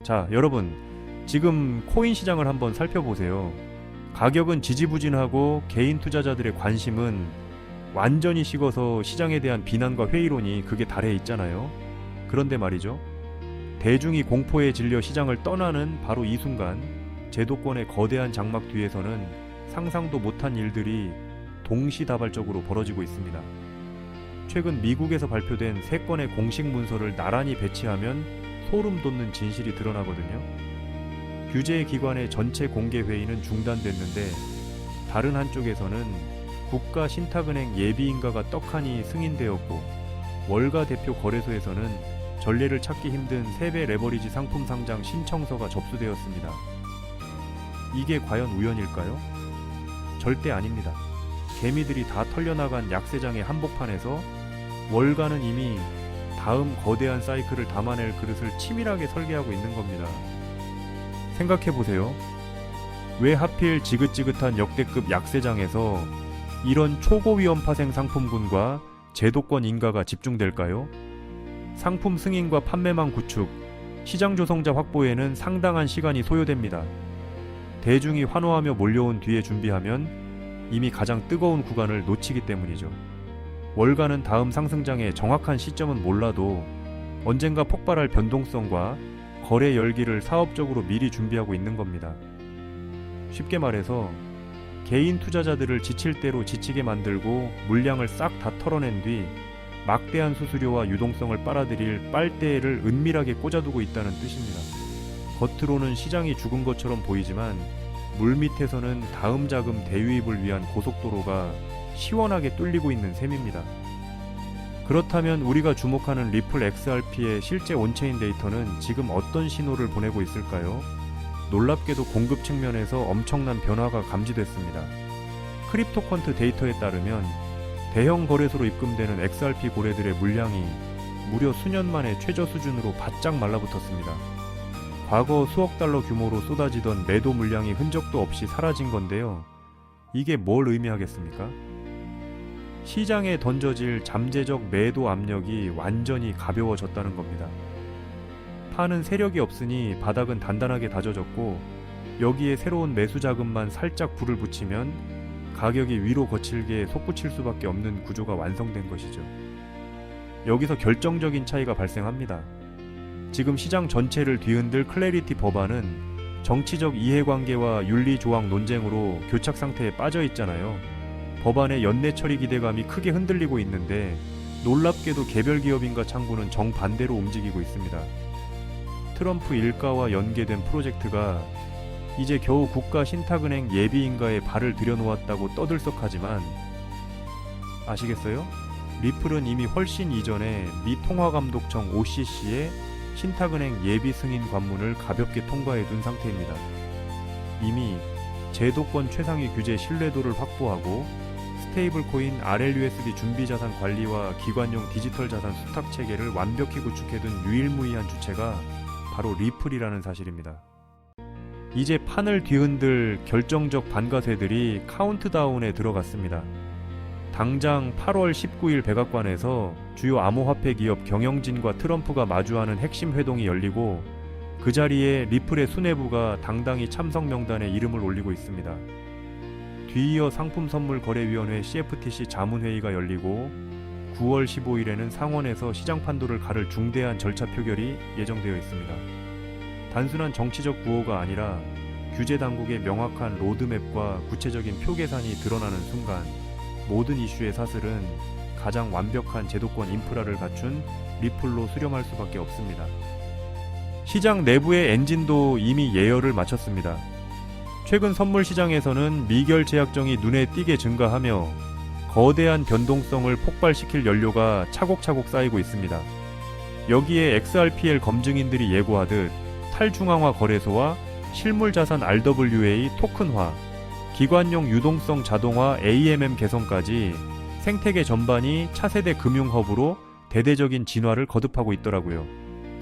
자, 여러분, 지금 코인 시장을 한번 살펴보세요. 가격은 지지부진하고 개인 투자자들의 관심은 완전히 식어서 시장에 대한 비난과 회의론이 극에 달해 있잖아요. 그런데 말이죠. 대중이 공포에 질려 시장을 떠나는 바로 이 순간, 제도권의 거대한 장막 뒤에서는 상상도 못한 일들이 동시다발적으로 벌어지고 있습니다. 최근 미국에서 발표된 3건의 공식 문서를 나란히 배치하면 소름 돋는 진실이 드러나거든요. 규제 기관의 전체 공개 회의는 중단됐는데, 다른 한쪽에서는 국가신탁은행 예비인가가 떡하니 승인되었고, 월가 대표 거래소에서는 전례를 찾기 힘든 세배 레버리지 상품 상장 신청서가 접수되었습니다. 이게 과연 우연일까요? 절대 아닙니다. 개미들이 다 털려나간 약세장의 한복판에서 월가는 이미 다음 거대한 사이클을 담아낼 그릇을 치밀하게 설계하고 있는 겁니다. 생각해보세요. 왜 하필 지긋지긋한 역대급 약세장에서 이런 초고위험 파생 상품군과 제도권 인가가 집중될까요? 상품 승인과 판매망 구축, 시장 조성자 확보에는 상당한 시간이 소요됩니다. 대중이 환호하며 몰려온 뒤에 준비하면 이미 가장 뜨거운 구간을 놓치기 때문이죠. 월가는 다음 상승장의 정확한 시점은 몰라도 언젠가 폭발할 변동성과 거래 열기를 사업적으로 미리 준비하고 있는 겁니다. 쉽게 말해서 개인 투자자들을 지칠 대로 지치게 만들고 물량을 싹 다 털어낸 뒤 막대한 수수료와 유동성을 빨아들일 빨대를 은밀하게 꽂아두고 있다는 뜻입니다. 겉으로는 시장이 죽은 것처럼 보이지만 물밑에서는 다음 자금 대유입을 위한 고속도로가 시원하게 뚫리고 있는 셈입니다. 그렇다면 우리가 주목하는 리플 XRP의 실제 온체인 데이터는 지금 어떤 신호를 보내고 있을까요? 놀랍게도 공급 측면에서 엄청난 변화가 감지됐습니다. 크립토컨트 데이터에 따르면 대형 거래소로 입금되는 XRP 고래들의 물량이 무려 수년 만에 최저 수준으로 바짝 말라붙었습니다. 과거 수억 달러 규모로 쏟아지던 매도 물량이 흔적도 없이 사라진 건데요. 이게 뭘 의미하겠습니까? 시장에 던져질 잠재적 매도 압력이 완전히 가벼워졌다는 겁니다. 파는 세력이 없으니 바닥은 단단하게 다져졌고, 여기에 새로운 매수 자금만 살짝 불을 붙이면 가격이 위로 거칠게 솟구칠 수밖에 없는 구조가 완성된 것이죠. 여기서 결정적인 차이가 발생합니다. 지금 시장 전체를 뒤흔들 클래리티 법안은 정치적 이해관계와 윤리조항 논쟁으로 교착 상태에 빠져 있잖아요. 법안의 연내 처리 기대감이 크게 흔들리고 있는데, 놀랍게도 개별 기업인가 창구는 정반대로 움직이고 있습니다. 트럼프 일가와 연계된 프로젝트가 이제 겨우 국가신탁은행 예비인가에 발을 들여놓았다고 떠들썩하지만, 아시겠어요? 리플은 이미 훨씬 이전에 미 통화감독청 OCC에 신탁은행 예비 승인 관문을 가볍게 통과해둔 상태입니다. 이미 제도권 최상위 규제 신뢰도를 확보하고 스테이블코인 RLUSD 준비자산 관리와 기관용 디지털 자산 수탁 체계를 완벽히 구축해둔 유일무이한 주체가 바로 리플이라는 사실입니다. 이제 판을 뒤흔들 결정적 반가세들이 카운트다운에 들어갔습니다. 당장 8월 19일 백악관에서 주요 암호화폐 기업 경영진과 트럼프가 마주하는 핵심 회동이 열리고, 그 자리에 리플의 수뇌부가 당당히 참석 명단에 이름을 올리고 있습니다. 뒤이어 상품선물거래위원회 CFTC 자문회의가 열리고, 9월 15일에는 상원에서 시장 판도를 가를 중대한 절차 표결이 예정되어 있습니다. 단순한 정치적 구호가 아니라 규제 당국의 명확한 로드맵과 구체적인 표 계산이 드러나는 순간, 모든 이슈의 사슬은 가장 완벽한 제도권 인프라를 갖춘 리플로 수렴할 수밖에 없습니다. 시장 내부의 엔진도 이미 예열을 마쳤습니다. 최근 선물 시장에서는 미결 제약정이 눈에 띄게 증가하며 거대한 변동성을 폭발시킬 연료가 차곡차곡 쌓이고 있습니다. 여기에 XRPL 검증인들이 예고하듯 탈중앙화 거래소와 실물자산 RWA 토큰화, 기관용 유동성 자동화 AMM 개선까지 생태계 전반이 차세대 금융허브로 대대적인 진화를 거듭하고 있더라고요.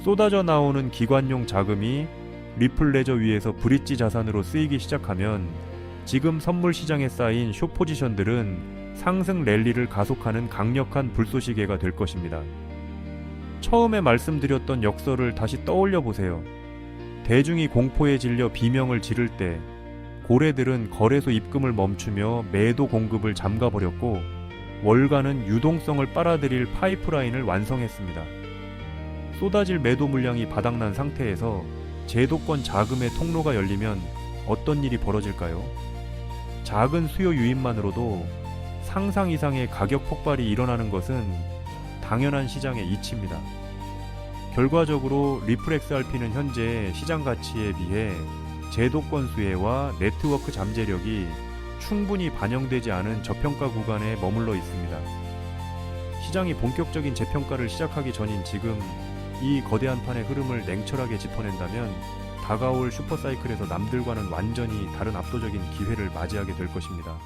쏟아져 나오는 기관용 자금이 리플 레저 위에서 브릿지 자산으로 쓰이기 시작하면 지금 선물 시장에 쌓인 숏 포지션들은 상승 랠리를 가속하는 강력한 불쏘시개가 될 것입니다. 처음에 말씀드렸던 역설을 다시 떠올려 보세요. 대중이 공포에 질려 비명을 지를 때 고래들은 거래소 입금을 멈추며 매도 공급을 잠가버렸고 월가는 유동성을 빨아들일 파이프라인을 완성했습니다. 쏟아질 매도 물량이 바닥난 상태에서 제도권 자금의 통로가 열리면 어떤 일이 벌어질까요? 작은 수요 유입만으로도 상상 이상의 가격 폭발이 일어나는 것은 당연한 시장의 이치입니다. 결과적으로 리플 XRP는 현재 시장 가치에 비해 제도권 수혜와 네트워크 잠재력이 충분히 반영되지 않은 저평가 구간에 머물러 있습니다. 시장이 본격적인 재평가를 시작하기 전인 지금 이 거대한 판의 흐름을 냉철하게 짚어낸다면 다가올 슈퍼사이클에서 남들과는 완전히 다른 압도적인 기회를 맞이하게 될 것입니다.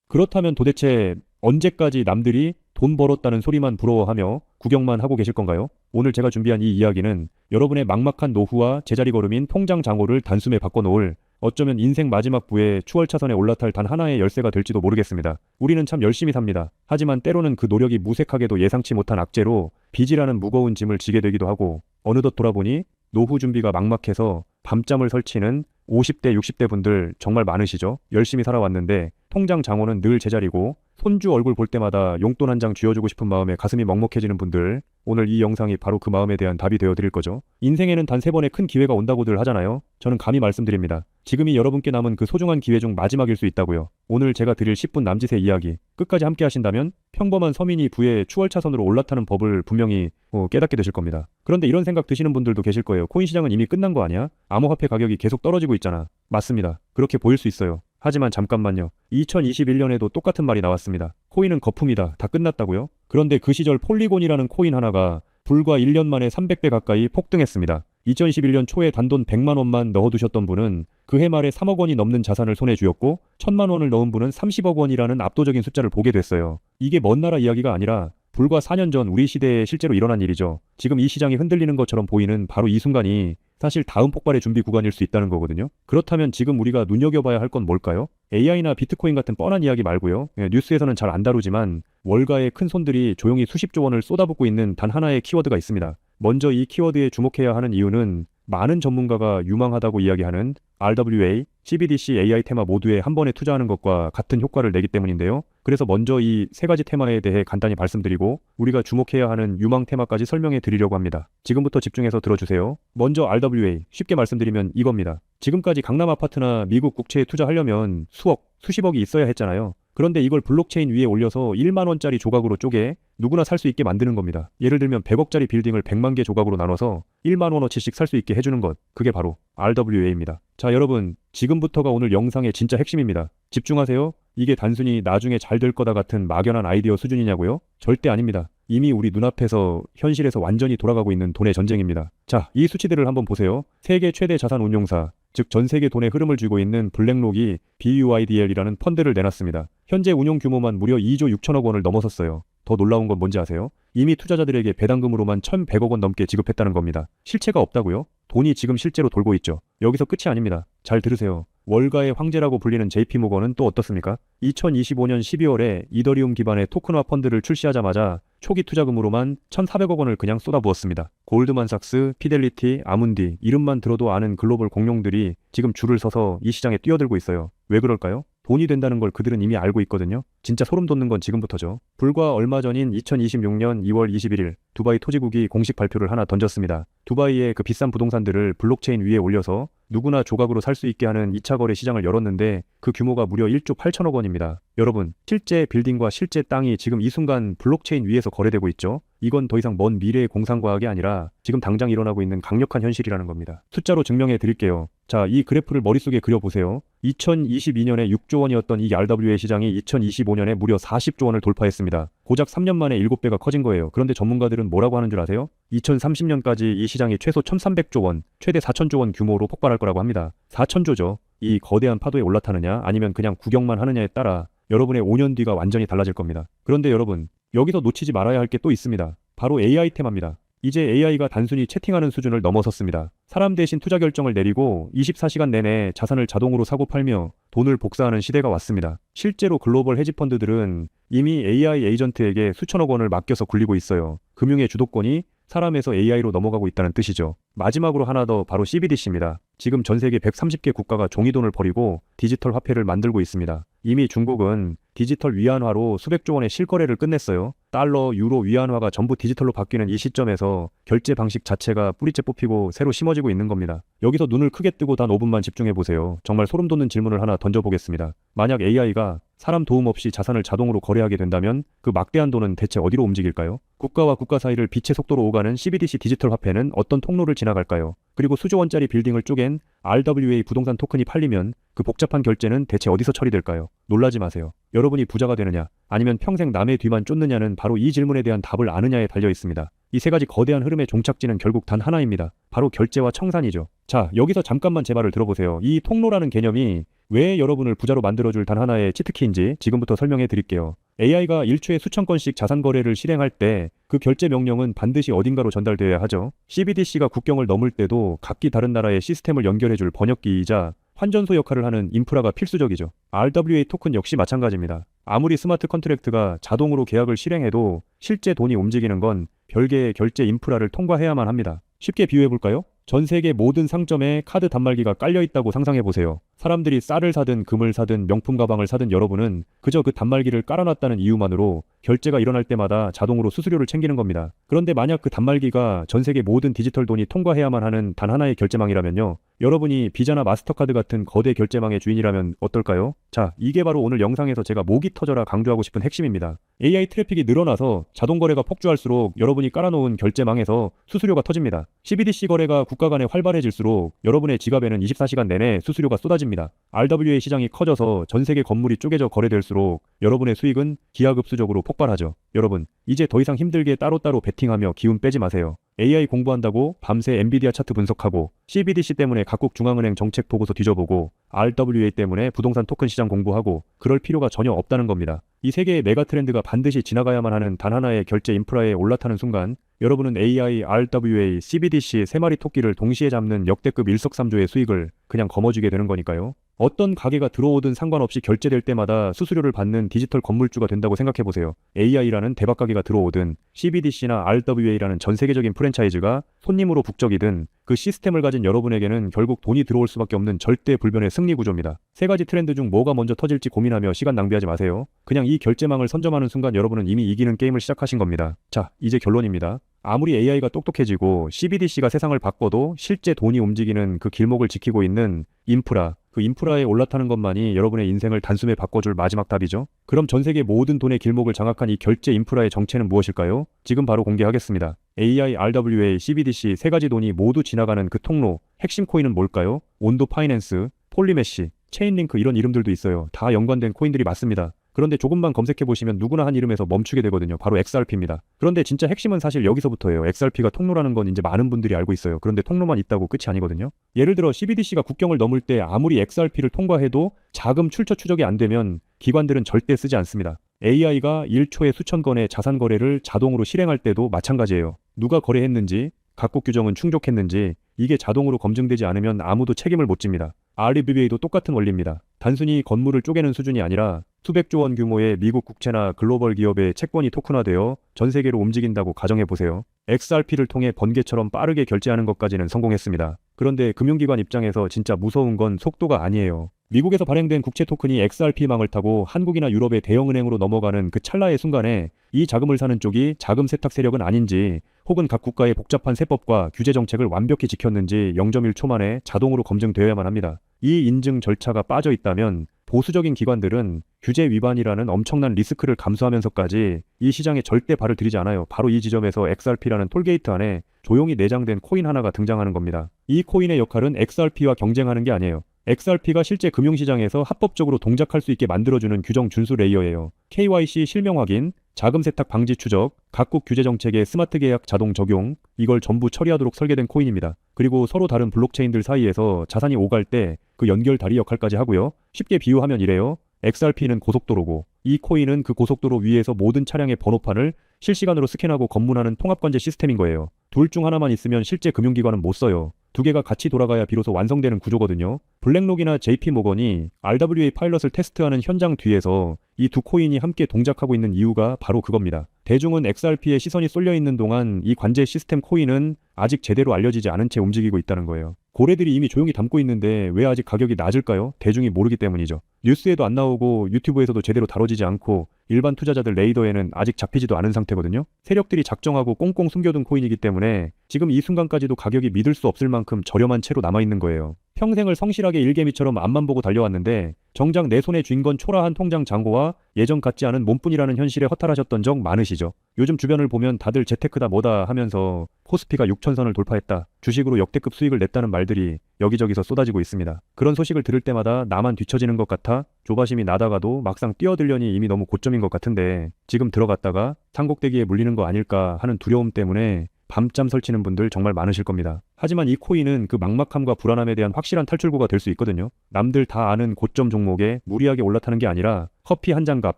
그렇다면 도대체 언제까지 남들이 돈 벌었다는 소리만 부러워하며 구경만 하고 계실 건가요? 오늘 제가 준비한 이 이야기는 여러분의 막막한 노후와 제자리 걸음인 통장 잔고를 단숨에 바꿔놓을 어쩌면 인생 마지막 부에 추월차선에 올라탈 단 하나의 열쇠가 될지도 모르겠습니다. 우리는 참 열심히 삽니다. 하지만 때로는 그 노력이 무색하게도 예상치 못한 악재로 빚이라는 무거운 짐을 지게 되기도 하고 어느덧 돌아보니 노후 준비가 막막해서 밤잠을 설치는 50대, 60대 분들 정말 많으시죠? 열심히 살아왔는데 통장 잔고는 늘 제자리고 손주 얼굴 볼 때마다 용돈 한 장 쥐어주고 싶은 마음에 가슴이 먹먹해지는 분들, 오늘 이 영상이 바로 그 마음에 대한 답이 되어 드릴 거죠. 인생에는 단 3번의 큰 기회가 온다고들 하잖아요. 저는 감히 말씀드립니다. 지금이 여러분께 남은 그 소중한 기회 중 마지막일 수 있다고요. 오늘 제가 드릴 10분 남짓의 이야기 끝까지 함께 하신다면 평범한 서민이 부의 추월차선으로 올라타는 법을 분명히 깨닫게 되실 겁니다. 그런데 이런 생각 드시는 분들도 계실 거예요. 코인 시장은 이미 끝난 거 아니야? 암호화폐 가격이 계속 떨어지고 있잖아. 맞습니다. 그렇게 보일 수 있어요. 하지만 잠깐만요. 2021년에도 똑같은 말이 나왔습니다. 코인은 거품이다. 다 끝났다고요? 그런데 그 시절 폴리곤이라는 코인 하나가 불과 1년 만에 300배 가까이 폭등했습니다. 2021년 초에 단돈 100만 원만 넣어두셨던 분은 그해 말에 3억 원이 넘는 자산을 손에 쥐었고 1000만 원을 넣은 분은 30억 원이라는 압도적인 숫자를 보게 됐어요. 이게 먼 나라 이야기가 아니라 불과 4년 전 우리 시대에 실제로 일어난 일이죠. 지금 이 시장이 흔들리는 것처럼 보이는 바로 이 순간이 사실 다음 폭발의 준비 구간일 수 있다는 거거든요. 그렇다면 지금 우리가 눈여겨봐야 할 건 뭘까요? AI나 비트코인 같은 뻔한 이야기 말고요. 뉴스에서는 잘 안 다루지만 월가의 큰 손들이 조용히 수십조 원을 쏟아붓고 있는 단 하나의 키워드가 있습니다. 먼저 이 키워드에 주목해야 하는 이유는 많은 전문가가 유망하다고 이야기하는 RWA, CBDC AI 테마 모두에 한 번에 투자하는 것과 같은 효과를 내기 때문인데요. 그래서 먼저 이 3가지 테마에 대해 간단히 말씀드리고 우리가 주목해야 하는 유망 테마까지 설명해 드리려고 합니다. 지금부터 집중해서 들어주세요. 먼저 RWA, 쉽게 말씀드리면 이겁니다. 지금까지 강남 아파트나 미국 국채에 투자하려면 수억, 수십억이 있어야 했잖아요. 그런데 이걸 블록체인 위에 올려서 1만 원짜리 조각으로 쪼개 누구나 살 수 있게 만드는 겁니다. 예를 들면 100억짜리 빌딩을 100만 개 조각으로 나눠서 1만 원어치씩 살 수 있게 해주는 것. 그게 바로 RWA입니다. 자, 여러분, 지금부터가 오늘 영상의 진짜 핵심입니다. 집중하세요. 이게 단순히 나중에 잘 될 거다 같은 막연한 아이디어 수준이냐고요? 절대 아닙니다. 이미 우리 눈앞에서 현실에서 완전히 돌아가고 있는 돈의 전쟁입니다. 자, 이 수치들을 한번 보세요. 세계 최대 자산 운용사, 즉 전 세계 돈의 흐름을 쥐고 있는 블랙록이 BUIDL이라는 펀드를 내놨습니다. 현재 운용 규모만 무려 2조 6천억 원을 넘어섰어요. 더 놀라운 건 뭔지 아세요? 이미 투자자들에게 배당금으로만 1,100억 원 넘게 지급했다는 겁니다. 실체가 없다고요? 돈이 지금 실제로 돌고 있죠. 여기서 끝이 아닙니다. 잘 들으세요. 월가의 황제라고 불리는 JP모건은 또 어떻습니까? 2025년 12월에 이더리움 기반의 토큰화 펀드를 출시하자마자 초기 투자금으로만 1,400억 원을 그냥 쏟아부었습니다. 골드만삭스, 피델리티, 아문디, 이름만 들어도 아는 글로벌 공룡들이 지금 줄을 서서 이 시장에 뛰어들고 있어요. 왜 그럴까요? 돈이 된다는 걸 그들은 이미 알고 있거든요. 진짜 소름 돋는 건 지금부터죠. 불과 얼마 전인 2026년 2월 21일 두바이 토지국이 공식 발표를 하나 던졌습니다. 두바이의 그 비싼 부동산들을 블록체인 위에 올려서 누구나 조각으로 살 수 있게 하는 2차 거래 시장을 열었는데 그 규모가 무려 1조 8천억 원입니다. 여러분, 실제 빌딩과 실제 땅이 지금 이 순간 블록체인 위에서 거래되고 있죠. 이건 더 이상 먼 미래의 공상과학이 아니라 지금 당장 일어나고 있는 강력한 현실이라는 겁니다. 숫자로 증명해 드릴게요. 자, 이 그래프를 머릿속에 그려보세요. 2022년에 6조 원이었던 이 RWA 시장이 2025년에 무려 40조 원을 돌파했습니다. 고작 3년 만에 7배가 커진 거예요. 그런데 전문가들은 뭐라고 하는 줄 아세요? 2030년까지 이 시장이 최소 1,300조 원, 최대 4,000조 원 규모로 폭발할 거라고 합니다. 4,000조죠. 이 거대한 파도에 올라타느냐 아니면 그냥 구경만 하느냐에 따라 여러분의 5년 뒤가 완전히 달라질 겁니다. 그런데 여러분, 여기서 놓치지 말아야 할 게 또 있습니다. 바로 AI 테마입니다. 이제 AI가 단순히 채팅하는 수준을 넘어섰습니다. 사람 대신 투자 결정을 내리고 24시간 내내 자산을 자동으로 사고 팔며 돈을 복사하는 시대가 왔습니다. 실제로 글로벌 헤지펀드들은 이미 AI 에이전트에게 수천억 원을 맡겨서 굴리고 있어요. 금융의 주도권이 사람에서 AI로 넘어가고 있다는 뜻이죠. 마지막으로 하나 더 바로 CBDC입니다. 지금 전 세계 130개 국가가 종이돈을 버리고 디지털 화폐를 만들고 있습니다. 이미 중국은 디지털 위안화로 수백조 원의 실거래를 끝냈어요. 달러, 유로, 위안화가 전부 디지털로 바뀌는 이 시점에서 결제 방식 자체가 뿌리째 뽑히고 새로 심어지고 있는 겁니다. 여기서 눈을 크게 뜨고 단 5분만 집중해 보세요. 정말 소름 돋는 질문을 하나 던져보겠습니다. 만약 AI가 사람 도움 없이 자산을 자동으로 거래하게 된다면 그 막대한 돈은 대체 어디로 움직일까요? 국가와 국가 사이를 빛의 속도로 오가는 CBDC 디지털 화폐는 어떤 통로를 지나갈까요? 그리고 수조 원짜리 빌딩을 쪼갠 RWA 부동산 토큰이 팔리면 그 복잡한 결제는 대체 어디서 처리될까요? 놀라지 마세요. 여러분이 부자가 되느냐 아니면 평생 남의 뒤만 쫓느냐는 바로 이 질문에 대한 답을 아느냐에 달려 있습니다. 이 세 가지 거대한 흐름의 종착지는 결국 단 하나입니다. 바로 결제와 청산이죠. 자, 여기서 잠깐만 제 말을 들어보세요. 이 통로라는 개념이 왜 여러분을 부자로 만들어줄 단 하나의 치트키인지 지금부터 설명해 드릴게요. AI가 1초에 수천 건씩 자산 거래를 실행할 때 그 결제 명령은 반드시 어딘가로 전달되어야 하죠. CBDC가 국경을 넘을 때도 각기 다른 나라의 시스템을 연결해줄 번역기이자 환전소 역할을 하는 인프라가 필수적이죠. RWA 토큰 역시 마찬가지입니다. 아무리 스마트 컨트랙트가 자동으로 계약을 실행해도 실제 돈이 움직이는 건 별개의 결제 인프라를 통과해야만 합니다. 쉽게 비유해볼까요? 전 세계 모든 상점에 카드 단말기가 깔려있다고 상상해보세요. 사람들이 쌀을 사든 금을 사든 명품 가방을 사든 여러분은 그저 그 단말기를 깔아놨다는 이유만으로 결제가 일어날 때마다 자동으로 수수료를 챙기는 겁니다. 그런데 만약 그 단말기가 전 세계 모든 디지털 돈이 통과해야만 하는 단 하나의 결제망이라면요. 여러분이 비자나 마스터카드 같은 거대 결제망의 주인이라면 어떨까요? 자, 이게 바로 오늘 영상에서 제가 목이 터져라 강조하고 싶은 핵심입니다. AI 트래픽이 늘어나서 자동거래가 폭주할수록 여러분이 깔아놓은 결제망에서 수수료가 터집니다. CBDC 거래가 국가 간에 활발해질수록 여러분의 지갑에는 24시간 내내 수수료가 쏟아집니다. RWA 시장이 커져서 전 세계 건물이 쪼개져 거래될수록 여러분의 수익은 기하급수적으로 폭발하죠. 여러분, 이제 더 이상 힘들게 따로따로 베팅하며 기운 빼지 마세요. AI 공부한다고 밤새 엔비디아 차트 분석하고 CBDC 때문에 각국 중앙은행 정책 보고서 뒤져보고 RWA 때문에 부동산 토큰 시장 공부하고 그럴 필요가 전혀 없다는 겁니다. 이 세 개의 메가 트렌드가 반드시 지나가야만 하는 단 하나의 결제 인프라에 올라타는 순간 여러분은 AI, RWA, CBDC 세 마리 토끼를 동시에 잡는 역대급 일석삼조의 수익을 그냥 거머쥐게 되는 거니까요. 어떤 가게가 들어오든 상관없이 결제될 때마다 수수료를 받는 디지털 건물주가 된다고 생각해보세요. AI라는 대박 가게가 들어오든 CBDC나 RWA라는 전 세계적인 프랜차이즈가 손님으로 북적이든 그 시스템을 가진 여러분에게는 결국 돈이 들어올 수밖에 없는 절대 불변의 승리 구조입니다. 세 가지 트렌드 중 뭐가 먼저 터질지 고민하며 시간 낭비하지 마세요. 그냥 이 결제망을 선점하는 순간 여러분은 이미 이기는 게임을 시작하신 겁니다. 자, 이제 결론입니다. 아무리 AI가 똑똑해지고 CBDC가 세상을 바꿔도 실제 돈이 움직이는 그 길목을 지키고 있는 인프라, 그 인프라에 올라타는 것만이 여러분의 인생을 단숨에 바꿔줄 마지막 답이죠. 그럼 전 세계 모든 돈의 길목을 장악한 이 결제 인프라의 정체는 무엇일까요? 지금 바로 공개하겠습니다. AI, RWA, CBDC 세 가지 돈이 모두 지나가는 그 통로, 핵심 코인은 뭘까요? 온도 파이낸스, 폴리메시, 체인링크 이런 이름들도 있어요. 다 연관된 코인들이 맞습니다. 그런데 조금만 검색해보시면 누구나 한 이름에서 멈추게 되거든요. 바로 XRP입니다. 그런데 진짜 핵심은 사실 여기서부터예요. XRP가 통로라는 건 이제 많은 분들이 알고 있어요. 그런데 통로만 있다고 끝이 아니거든요. 예를 들어 CBDC가 국경을 넘을 때 아무리 XRP를 통과해도 자금 출처 추적이 안 되면 기관들은 절대 쓰지 않습니다. AI가 1초에 수천 건의 자산 거래를 자동으로 실행할 때도 마찬가지예요. 누가 거래했는지, 각국 규정은 충족했는지 이게 자동으로 검증되지 않으면 아무도 책임을 못 집니다. RWA도 똑같은 원리입니다. 단순히 건물을 쪼개는 수준이 아니라 수백조 원 규모의 미국 국채나 글로벌 기업의 채권이 토큰화되어 전 세계로 움직인다고 가정해보세요. XRP를 통해 번개처럼 빠르게 결제하는 것까지는 성공했습니다. 그런데 금융기관 입장에서 진짜 무서운 건 속도가 아니에요. 미국에서 발행된 국채 토큰이 XRP망을 타고 한국이나 유럽의 대형은행으로 넘어가는 그 찰나의 순간에 이 자금을 사는 쪽이 자금 세탁 세력은 아닌지 혹은 각 국가의 복잡한 세법과 규제 정책을 완벽히 지켰는지 0.1초 만에 자동으로 검증되어야만 합니다. 이 인증 절차가 빠져 있다면 보수적인 기관들은 규제 위반이라는 엄청난 리스크를 감수하면서까지 이 시장에 절대 발을 들이지 않아요. 바로 이 지점에서 XRP라는 톨게이트 안에 조용히 내장된 코인 하나가 등장하는 겁니다. 이 코인의 역할은 XRP와 경쟁하는 게 아니에요. XRP가 실제 금융시장에서 합법적으로 동작할 수 있게 만들어주는 규정 준수 레이어예요. KYC 실명 확인, 자금 세탁 방지 추적, 각국 규제 정책의 스마트 계약 자동 적용, 이걸 전부 처리하도록 설계된 코인입니다. 그리고 서로 다른 블록체인들 사이에서 자산이 오갈 때 그 연결 다리 역할까지 하고요. 쉽게 비유하면 이래요. XRP는 고속도로고 이 코인은 그 고속도로 위에서 모든 차량의 번호판을 실시간으로 스캔하고 검문하는 통합관제 시스템인 거예요. 둘 중 하나만 있으면 실제 금융기관은 못 써요. 두 개가 같이 돌아가야 비로소 완성되는 구조거든요. 블랙록이나 JP모건이 RWA 파일럿을 테스트하는 현장 뒤에서 이 두 코인이 함께 동작하고 있는 이유가 바로 그겁니다. 대중은 XRP에 시선이 쏠려 있는 동안 이 관제 시스템 코인은 아직 제대로 알려지지 않은 채 움직이고 있다는 거예요. 고래들이 이미 조용히 담고 있는데 왜 아직 가격이 낮을까요? 대중이 모르기 때문이죠. 뉴스에도 안 나오고 유튜브에서도 제대로 다뤄지지 않고 일반 투자자들 레이더에는 아직 잡히지도 않은 상태거든요. 세력들이 작정하고 꽁꽁 숨겨둔 코인이기 때문에 지금 이 순간까지도 가격이 믿을 수 없을 만큼 저렴한 채로 남아있는 거예요. 평생을 성실하게 일개미처럼 앞만 보고 달려왔는데 정작 내 손에 쥔 건 초라한 통장 잔고와 예전 같지 않은 몸뿐이라는 현실에 허탈하셨던 적 많으시죠. 요즘 주변을 보면 다들 재테크다 뭐다 하면서 코스피가 6천선을 돌파했다, 주식으로 역대급 수익을 냈다는 말들이 여기저기서 쏟아지고 있습니다. 그런 소식을 들을 때마다 나만 뒤처지는 것 같아 조바심이 나다가도 막상 뛰어들려니 이미 너무 고점인 것 같은데 지금 들어갔다가 산꼭대기에 물리는 거 아닐까 하는 두려움 때문에 밤잠 설치는 분들 정말 많으실 겁니다. 하지만 이 코인은 그 막막함과 불안함에 대한 확실한 탈출구가 될 수 있거든요. 남들 다 아는 고점 종목에 무리하게 올라타는 게 아니라 커피 한 잔 값,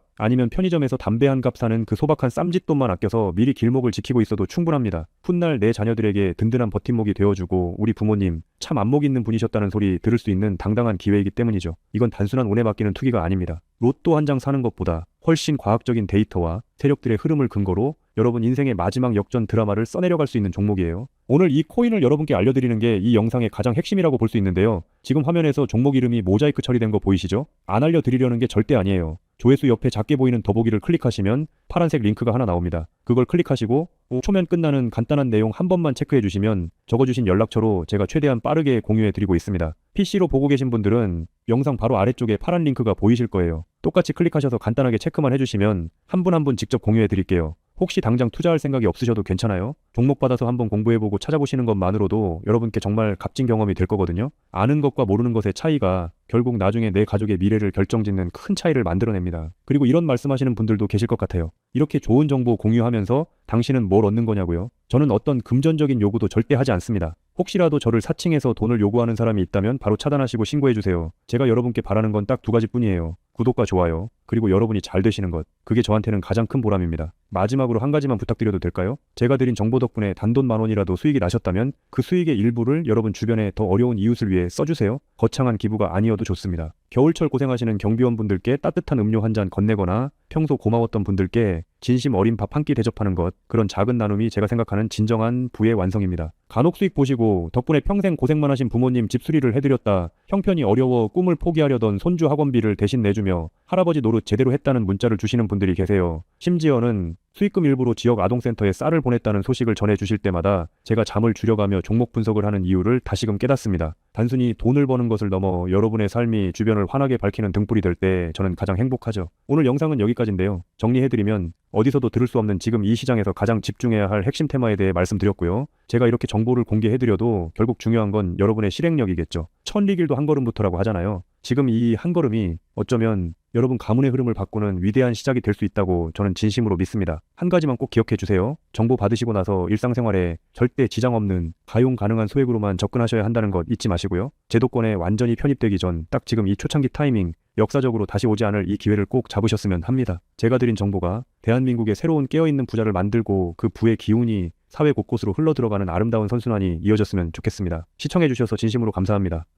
아니면 편의점에서 담배 한 값 사는 그 소박한 쌈짓돈만 아껴서 미리 길목을 지키고 있어도 충분합니다. 훗날 내 자녀들에게 든든한 버팀목이 되어주고 우리 부모님 참 안목 있는 분이셨다는 소리 들을 수 있는 당당한 기회이기 때문이죠. 이건 단순한 운에 맡기는 투기가 아닙니다. 로또 한 장 사는 것보다 훨씬 과학적인 데이터와 세력들의 흐름을 근거로 여러분 인생의 마지막 역전 드라마를 써내려갈 수 있는 종목이에요. 오늘 이 코인을 여러분께 알려드리는 게 이 영상의 가장 핵심이라고 볼 수 있는데요. 지금 화면에서 종목 이름이 모자이크 처리된 거 보이시죠? 안 알려드리려는 게 절대 아니에요. 조회수 옆에 작게 보이는 더보기를 클릭하시면 파란색 링크가 하나 나옵니다. 그걸 클릭하시고 초면 끝나는 간단한 내용 한 번만 체크해 주시면 적어주신 연락처로 제가 최대한 빠르게 공유해 드리고 있습니다. PC로 보고 계신 분들은 영상 바로 아래쪽에 파란 링크가 보이실 거예요. 똑같이 클릭하셔서 간단하게 체크만 해주시면 한 분 한 분 직접 공유해 드릴게요. 혹시 당장 투자할 생각이 없으셔도 괜찮아요. 종목 받아서 한번 공부해보고 찾아보시는 것만으로도 여러분께 정말 값진 경험이 될 거거든요. 아는 것과 모르는 것의 차이가 결국 나중에 내 가족의 미래를 결정짓는 큰 차이를 만들어냅니다. 그리고 이런 말씀하시는 분들도 계실 것 같아요. 이렇게 좋은 정보 공유하면서 당신은 뭘 얻는 거냐고요? 저는 어떤 금전적인 요구도 절대 하지 않습니다. 혹시라도 저를 사칭해서 돈을 요구하는 사람이 있다면 바로 차단하시고 신고해주세요. 제가 여러분께 바라는 건 딱 두 가지뿐이에요. 구독과 좋아요, 그리고 여러분이 잘 되시는 것. 그게 저한테는 가장 큰 보람입니다. 마지막으로 한 가지만 부탁드려도 될까요? 제가 드린 정보 덕분에 단돈 10,000원이라도 수익이 나셨다면 그 수익의 일부를 여러분 주변에 더 어려운 이웃을 위해 써주세요. 거창한 기부가 아니어도 좋습니다. 겨울철 고생하시는 경비원분들께 따뜻한 음료 한 잔 건네거나 평소 고마웠던 분들께 진심 어린 밥 한 끼 대접하는 것, 그런 작은 나눔이 제가 생각하는 진정한 부의 완성입니다. 간혹 수익 보시고 덕분에 평생 고생만 하신 부모님 집수리를 해드렸다, 형편이 어려워 꿈을 포기하려던 손주 학원비를 대신 내주며 할아버지 노릇 제대로 했다는 문자를 주시는 분들이 계세요. 심지어는 수익금 일부로 지역 아동센터에 쌀을 보냈다는 소식을 전해주실 때마다 제가 잠을 줄여가며 종목 분석을 하는 이유를 다시금 깨닫습니다. 단순히 돈을 버는 것을 넘어 여러분의 삶이 주변을 환하게 밝히는 등불이 될 때 저는 가장 행복하죠. 오늘 영상은 여기까지인데요. 정리해드리면 어디서도 들을 수 없는 지금 이 시장에서 가장 집중해야 할 핵심 테마에 대해 말씀드렸고요. 제가 이렇게 정보를 공개해드려도 결국 중요한 건 여러분의 실행력이겠죠. 천리길도 한 걸음부터라고 하잖아요. 지금 이 한 걸음이 어쩌면 여러분 가문의 흐름을 바꾸는 위대한 시작이 될 수 있다고 저는 진심으로 믿습니다. 한 가지만 꼭 기억해 주세요. 정보 받으시고 나서 일상생활에 절대 지장 없는 가용 가능한 소액으로만 접근하셔야 한다는 것 잊지 마시고요. 제도권에 완전히 편입되기 전 딱 지금 이 초창기 타이밍, 역사적으로 다시 오지 않을 이 기회를 꼭 잡으셨으면 합니다. 제가 드린 정보가 대한민국의 새로운 깨어있는 부자를 만들고 그 부의 기운이 사회 곳곳으로 흘러들어가는 아름다운 선순환이 이어졌으면 좋겠습니다. 시청해주셔서 진심으로 감사합니다.